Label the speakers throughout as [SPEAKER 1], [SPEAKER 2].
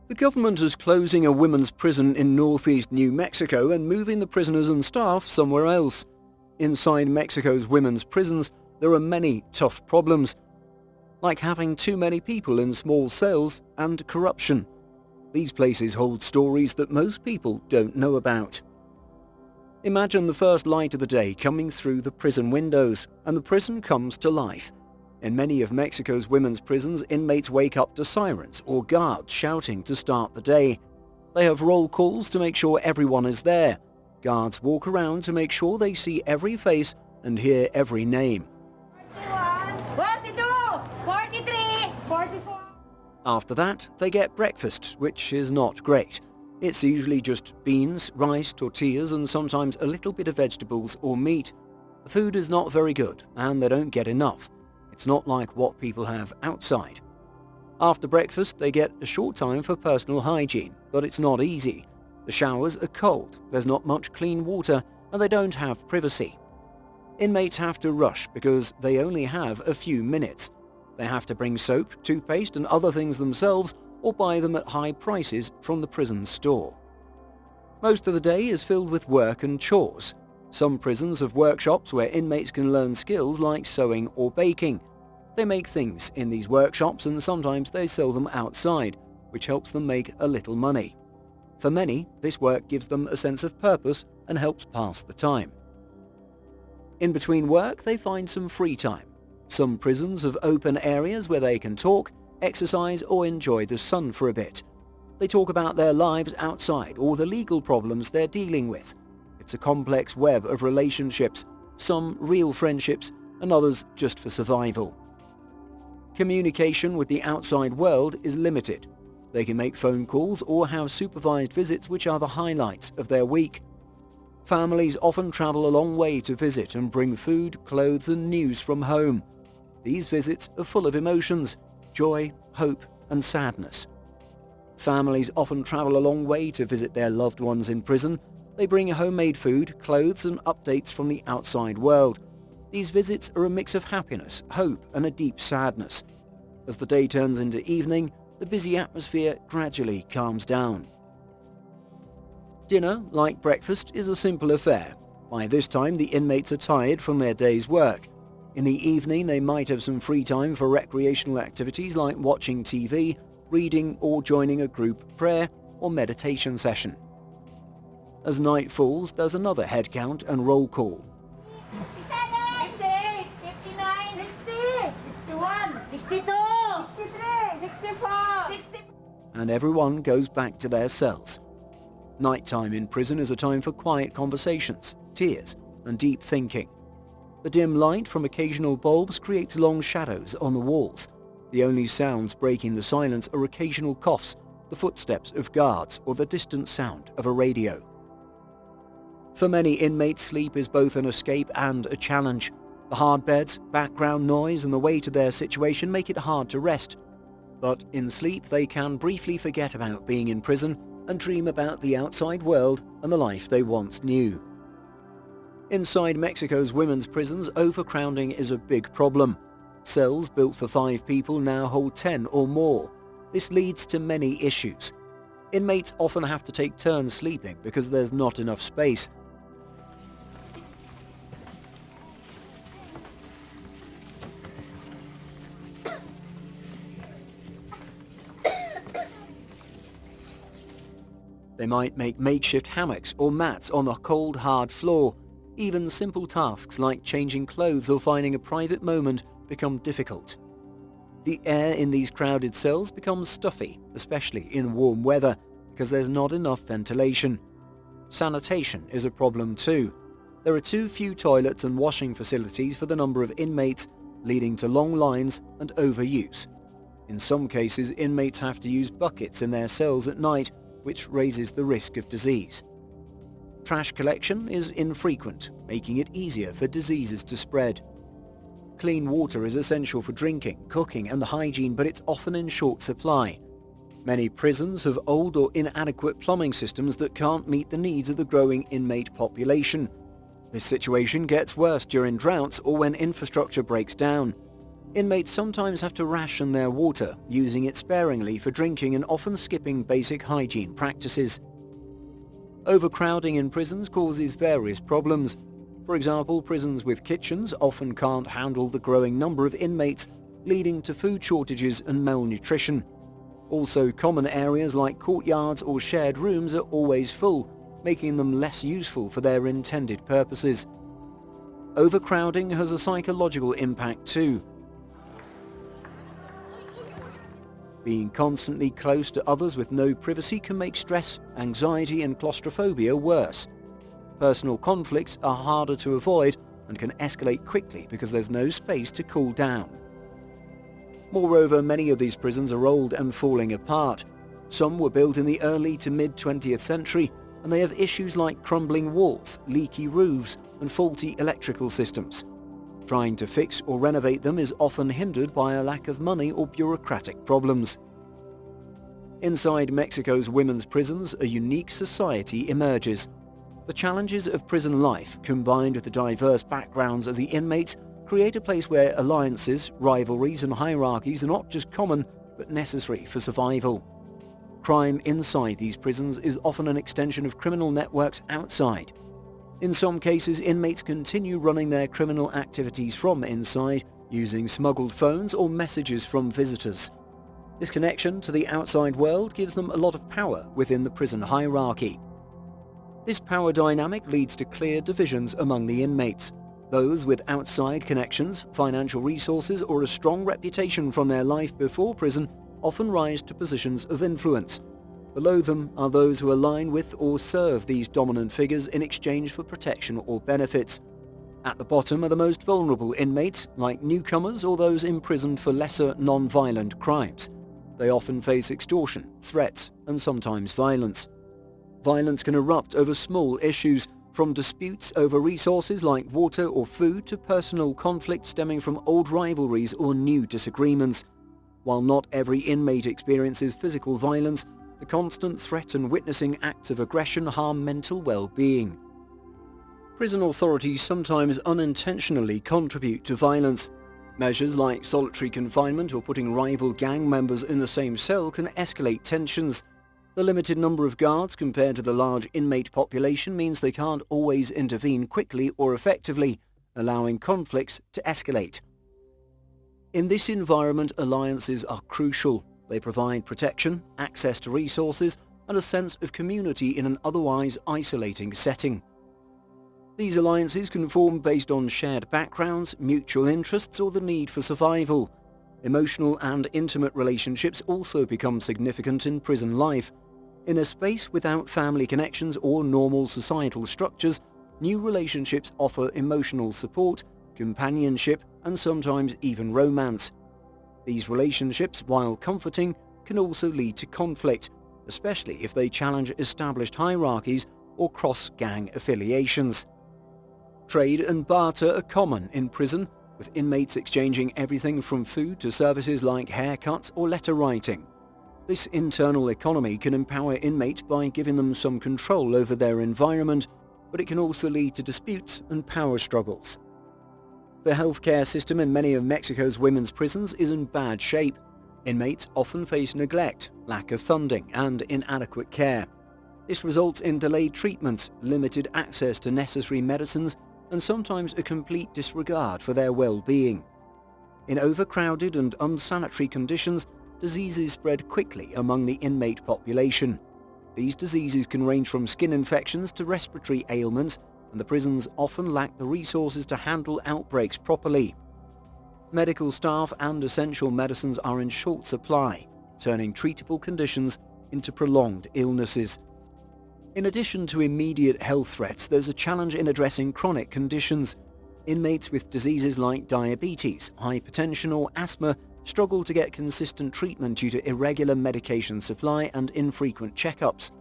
[SPEAKER 1] The government is closing a women's prison in northeast New Mexico and moving the prisoners and staff somewhere else. Inside Mexico's women's prisons, there are many tough problems, like having too many people in small cells and corruption. These places hold stories that most people don't know about. Imagine the first light of the day coming through the prison windows, and the prison comes to life. In many of Mexico's women's prisons, inmates wake up to sirens or guards shouting to start the day. They have roll calls to make sure everyone is there. Guards walk around to make sure they see every face and hear every name.
[SPEAKER 2] 42, 43, 44.
[SPEAKER 1] After that, they get breakfast, which is not great. It's usually just beans, rice, tortillas, and sometimes a little bit of vegetables or meat. The food is not very good, and they don't get enough. It's not like what people have outside. After breakfast, they get a short time for personal hygiene, but it's not easy. The showers are cold, there's not much clean water, and they don't have privacy. Inmates have to rush because they only have a few minutes. They have to bring soap, toothpaste, and other things themselves, or buy them at high prices from the prison store. Most of the day is filled with work and chores. Some prisons have workshops where inmates can learn skills like sewing or baking. They make things in these workshops and sometimes they sell them outside, which helps them make a little money. For many, this work gives them a sense of purpose and helps pass the time. In between work, they find some free time. Some prisons have open areas where they can talk, exercise, or enjoy the sun for a bit. They talk about their lives outside or the legal problems they're dealing with. It's a complex web of relationships, some real friendships and others just for survival. Communication with the outside world is limited. They can make phone calls or have supervised visits, which are the highlights of their week. Families often travel a long way to visit and bring food, clothes and news from home. These visits are full of emotions, joy, hope and sadness. Families often travel a long way to visit their loved ones in prison. They bring homemade food, clothes and updates from the outside world. These visits are a mix of happiness, hope and a deep sadness. As the day turns into evening, the busy atmosphere gradually calms down. Dinner, like breakfast, is a simple affair. By this time, the inmates are tired from their day's work. In the evening, they might have some free time for recreational activities like watching TV, reading or joining a group prayer or meditation session. As night falls, there's another head count and roll call.
[SPEAKER 2] 57, 58, 59, 60, 61, 62, 63, 64, 60.
[SPEAKER 1] And everyone goes back to their cells. Nighttime in prison is a time for quiet conversations, tears, and deep thinking. The dim light from occasional bulbs creates long shadows on the walls. The only sounds breaking the silence are occasional coughs, the footsteps of guards, or the distant sound of a radio. For many inmates, sleep is both an escape and a challenge. The hard beds, background noise, and the weight of their situation make it hard to rest. But in sleep, they can briefly forget about being in prison and dream about the outside world and the life they once knew. Inside Mexico's women's prisons, overcrowding is a big problem. Cells built for 5 people now hold 10 or more. This leads to many issues. Inmates often have to take turns sleeping because there's not enough space. They might make makeshift hammocks or mats on the cold, hard floor. Even simple tasks like changing clothes or finding a private moment become difficult. The air in these crowded cells becomes stuffy, especially in warm weather, because there's not enough ventilation. Sanitation is a problem too. There are too few toilets and washing facilities for the number of inmates, leading to long lines and overuse. In some cases, inmates have to use buckets in their cells at night, which raises the risk of disease. Trash collection is infrequent, making it easier for diseases to spread. Clean water is essential for drinking, cooking and hygiene, but it's often in short supply. Many prisons have old or inadequate plumbing systems that can't meet the needs of the growing inmate population. This situation gets worse during droughts or when infrastructure breaks down. Inmates sometimes have to ration their water, using it sparingly for drinking and often skipping basic hygiene practices. Overcrowding in prisons causes various problems. For example, prisons with kitchens often can't handle the growing number of inmates, leading to food shortages and malnutrition. Also, common areas like courtyards or shared rooms are always full, making them less useful for their intended purposes. Overcrowding has a psychological impact too. Being constantly close to others with no privacy can make stress, anxiety and claustrophobia worse. Personal conflicts are harder to avoid and can escalate quickly because there's no space to cool down. Moreover, many of these prisons are old and falling apart. Some were built in the early to mid-20th century, and they have issues like crumbling walls, leaky roofs, and faulty electrical systems. Trying to fix or renovate them is often hindered by a lack of money or bureaucratic problems. Inside Mexico's women's prisons, a unique society emerges. The challenges of prison life, combined with the diverse backgrounds of the inmates, create a place where alliances, rivalries and hierarchies are not just common, but necessary for survival. Crime inside these prisons is often an extension of criminal networks outside. In some cases, inmates continue running their criminal activities from inside, using smuggled phones or messages from visitors. This connection to the outside world gives them a lot of power within the prison hierarchy. This power dynamic leads to clear divisions among the inmates. Those with outside connections, financial resources, or a strong reputation from their life before prison often rise to positions of influence. Below them are those who align with or serve these dominant figures in exchange for protection or benefits. At the bottom are the most vulnerable inmates, like newcomers or those imprisoned for lesser non-violent crimes. They often face extortion, threats, and sometimes violence. Violence can erupt over small issues, from disputes over resources like water or food to personal conflicts stemming from old rivalries or new disagreements. While not every inmate experiences physical violence, the constant threat and witnessing acts of aggression harm mental well-being. Prison authorities sometimes unintentionally contribute to violence. Measures like solitary confinement or putting rival gang members in the same cell can escalate tensions. The limited number of guards compared to the large inmate population means they can't always intervene quickly or effectively, allowing conflicts to escalate. In this environment, alliances are crucial. They provide protection, access to resources, and a sense of community in an otherwise isolating setting. These alliances can form based on shared backgrounds, mutual interests, or the need for survival. Emotional and intimate relationships also become significant in prison life. In a space without family connections or normal societal structures, new relationships offer emotional support, companionship, and sometimes even romance. These relationships, while comforting, can also lead to conflict, especially if they challenge established hierarchies or cross-gang affiliations. Trade and barter are common in prison, with inmates exchanging everything from food to services like haircuts or letter writing. This internal economy can empower inmates by giving them some control over their environment, but it can also lead to disputes and power struggles. The healthcare system in many of Mexico's women's prisons is in bad shape. Inmates often face neglect, lack of funding, and inadequate care. This results in delayed treatments, limited access to necessary medicines, and sometimes a complete disregard for their well-being. In overcrowded and unsanitary conditions, diseases spread quickly among the inmate population. These diseases can range from skin infections to respiratory ailments, and the prisons often lack the resources to handle outbreaks properly. Medical staff and essential medicines are in short supply, turning treatable conditions into prolonged illnesses. In addition to immediate health threats, there's a challenge in addressing chronic conditions. Inmates with diseases like diabetes, hypertension or asthma struggle to get consistent treatment due to irregular medication supply and infrequent checkups.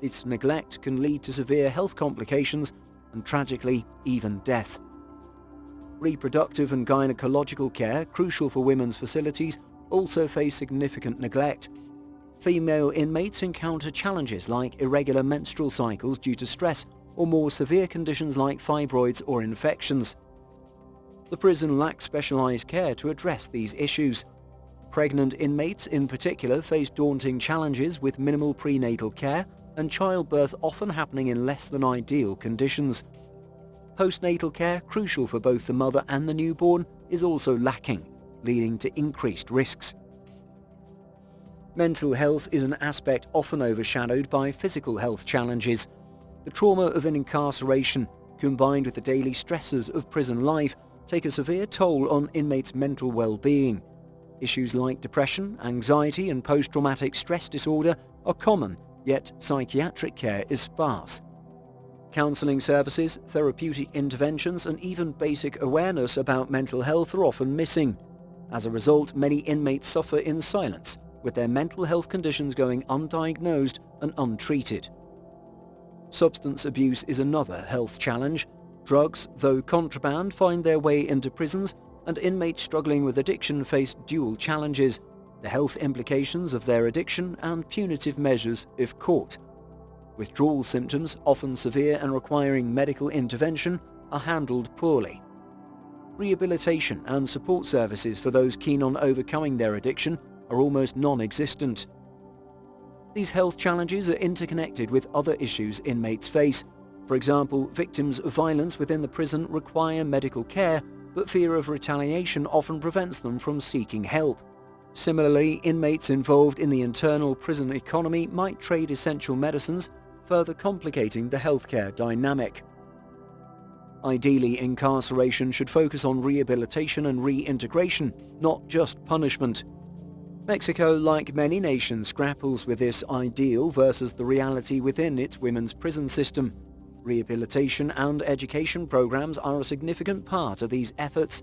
[SPEAKER 1] Its neglect can lead to severe health complications and, tragically, even death. Reproductive and gynecological care, crucial for women's facilities, also face significant neglect. Female inmates encounter challenges like irregular menstrual cycles due to stress or more severe conditions like fibroids or infections. The prison lacks specialized care to address these issues. Pregnant inmates in particular face daunting challenges with minimal prenatal care and childbirth often happening in less than ideal conditions. Postnatal care, crucial for both the mother and the newborn, is also lacking, leading to increased risks. Mental health is an aspect often overshadowed by physical health challenges. The trauma of an incarceration, combined with the daily stresses of prison life, take a severe toll on inmates' mental well-being. Issues like depression, anxiety, and post-traumatic stress disorder are common, yet psychiatric care is sparse. Counseling services, therapeutic interventions, and even basic awareness about mental health are often missing. As a result, many inmates suffer in silence, with their mental health conditions going undiagnosed and untreated. Substance abuse is another health challenge. Drugs, though contraband, find their way into prisons, and inmates struggling with addiction face dual challenges: the health implications of their addiction and punitive measures if caught. Withdrawal symptoms, often severe and requiring medical intervention, are handled poorly. Rehabilitation and support services for those keen on overcoming their addiction are almost non-existent. These health challenges are interconnected with other issues inmates face. For example, victims of violence within the prison require medical care, but fear of retaliation often prevents them from seeking help. Similarly, inmates involved in the internal prison economy might trade essential medicines, further complicating the healthcare dynamic. Ideally, incarceration should focus on rehabilitation and reintegration, not just punishment. Mexico, like many nations, grapples with this ideal versus the reality within its women's prison system. Rehabilitation and education programs are a significant part of these efforts.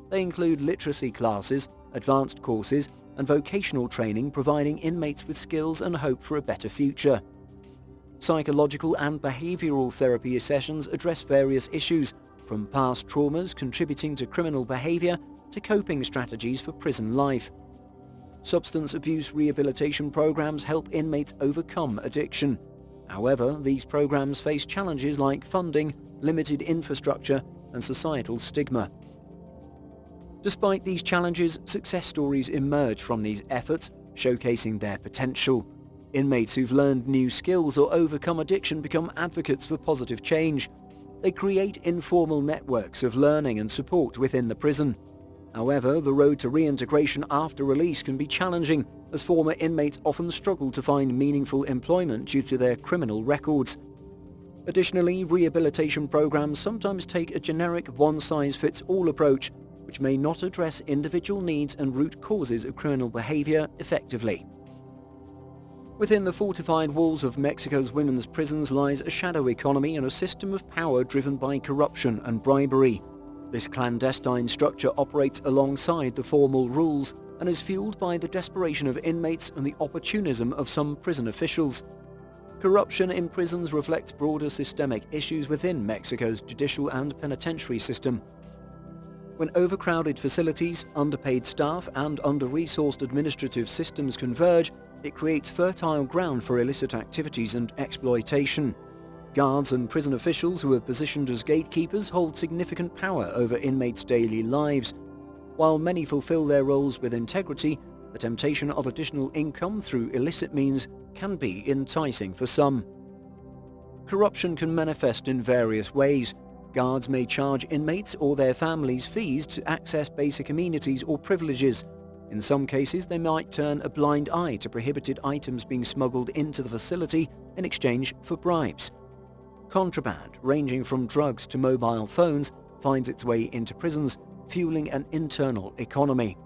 [SPEAKER 1] They include literacy classes, advanced courses, and vocational training, providing inmates with skills and hope for a better future. Psychological and behavioral therapy sessions address various issues, from past traumas contributing to criminal behavior to coping strategies for prison life. Substance abuse rehabilitation programs help inmates overcome addiction. However, these programs face challenges like funding, limited infrastructure, and societal stigma. Despite these challenges, success stories emerge from these efforts, showcasing their potential. Inmates who've learned new skills or overcome addiction become advocates for positive change. They create informal networks of learning and support within the prison. However, the road to reintegration after release can be challenging, as former inmates often struggle to find meaningful employment due to their criminal records. Additionally, rehabilitation programs sometimes take a generic one-size-fits-all approach, which may not address individual needs and root causes of criminal behavior effectively. Within the fortified walls of Mexico's women's prisons lies a shadow economy and a system of power driven by corruption and bribery. This clandestine structure operates alongside the formal rules and is fueled by the desperation of inmates and the opportunism of some prison officials. Corruption in prisons reflects broader systemic issues within Mexico's judicial and penitentiary system. When overcrowded facilities, underpaid staff, and under-resourced administrative systems converge, it creates fertile ground for illicit activities and exploitation. Guards and prison officials who are positioned as gatekeepers hold significant power over inmates' daily lives. While many fulfill their roles with integrity, the temptation of additional income through illicit means can be enticing for some. Corruption can manifest in various ways. Guards may charge inmates or their families fees to access basic amenities or privileges. In some cases, they might turn a blind eye to prohibited items being smuggled into the facility in exchange for bribes. Contraband, ranging from drugs to mobile phones, finds its way into prisons, fueling an internal economy.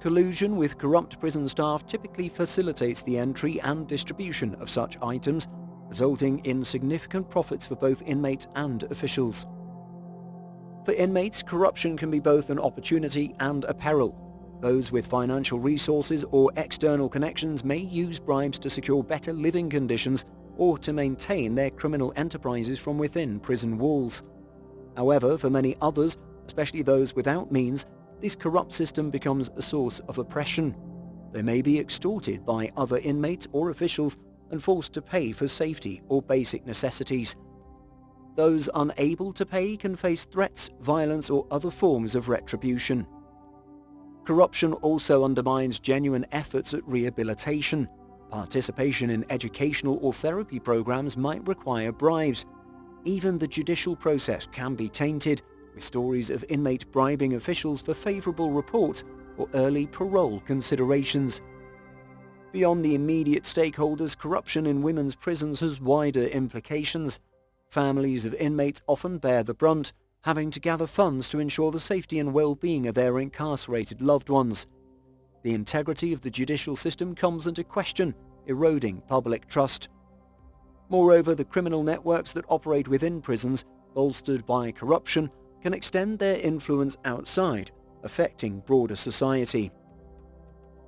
[SPEAKER 1] Collusion with corrupt prison staff typically facilitates the entry and distribution of such items, resulting in significant profits for both inmates and officials. For inmates, corruption can be both an opportunity and a peril. Those with financial resources or external connections may use bribes to secure better living conditions or to maintain their criminal enterprises from within prison walls. However, for many others, especially those without means, this corrupt system becomes a source of oppression. They may be extorted by other inmates or officials and forced to pay for safety or basic necessities. Those unable to pay can face threats, violence, or other forms of retribution. Corruption also undermines genuine efforts at rehabilitation. Participation in educational or therapy programs might require bribes. Even the judicial process can be tainted, with stories of inmates bribing officials for favorable reports or early parole considerations. Beyond the immediate stakeholders, corruption in women's prisons has wider implications. Families of inmates often bear the brunt, having to gather funds to ensure the safety and well-being of their incarcerated loved ones. The integrity of the judicial system comes into question, eroding public trust. Moreover, the criminal networks that operate within prisons, bolstered by corruption, can extend their influence outside, affecting broader society.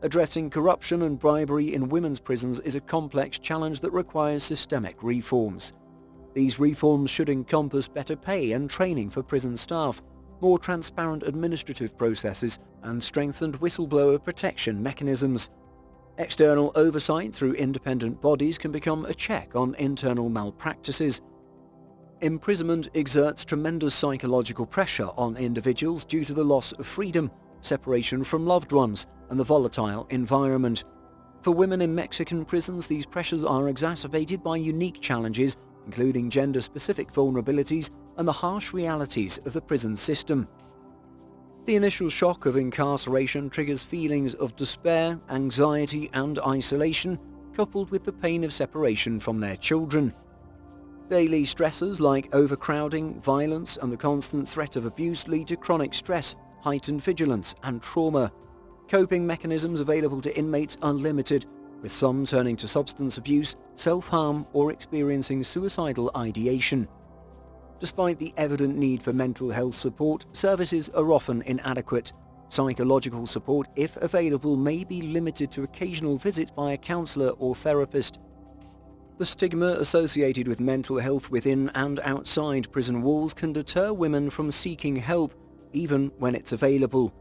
[SPEAKER 1] Addressing corruption and bribery in women's prisons is a complex challenge that requires systemic reforms. These reforms should encompass better pay and training for prison staff, more transparent administrative processes, and strengthened whistleblower protection mechanisms. External oversight through independent bodies can become a check on internal malpractices. Imprisonment exerts tremendous psychological pressure on individuals due to the loss of freedom, separation from loved ones, and the volatile environment. For women in Mexican prisons, these pressures are exacerbated by unique challenges, including gender-specific vulnerabilities and the harsh realities of the prison system. The initial shock of incarceration triggers feelings of despair, anxiety, and isolation, coupled with the pain of separation from their children. Daily stressors like overcrowding, violence, and the constant threat of abuse lead to chronic stress, heightened vigilance, and trauma. Coping mechanisms available to inmates are limited, with some turning to substance abuse, self-harm, or experiencing suicidal ideation. Despite the evident need for mental health support, services are often inadequate. Psychological support, if available, may be limited to occasional visits by a counselor or therapist. The stigma associated with mental health within and outside prison walls can deter women from seeking help, even when it's available.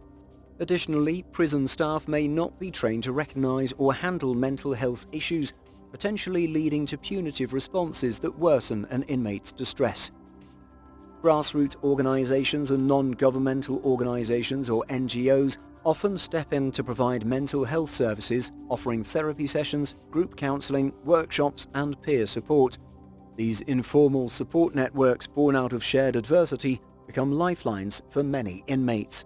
[SPEAKER 1] Additionally, prison staff may not be trained to recognize or handle mental health issues, potentially leading to punitive responses that worsen an inmate's distress. Grassroots organizations and non-governmental organizations, or NGOs, often step in to provide mental health services, offering therapy sessions, group counseling, workshops, and peer support. These informal support networks born out of shared adversity become lifelines for many inmates.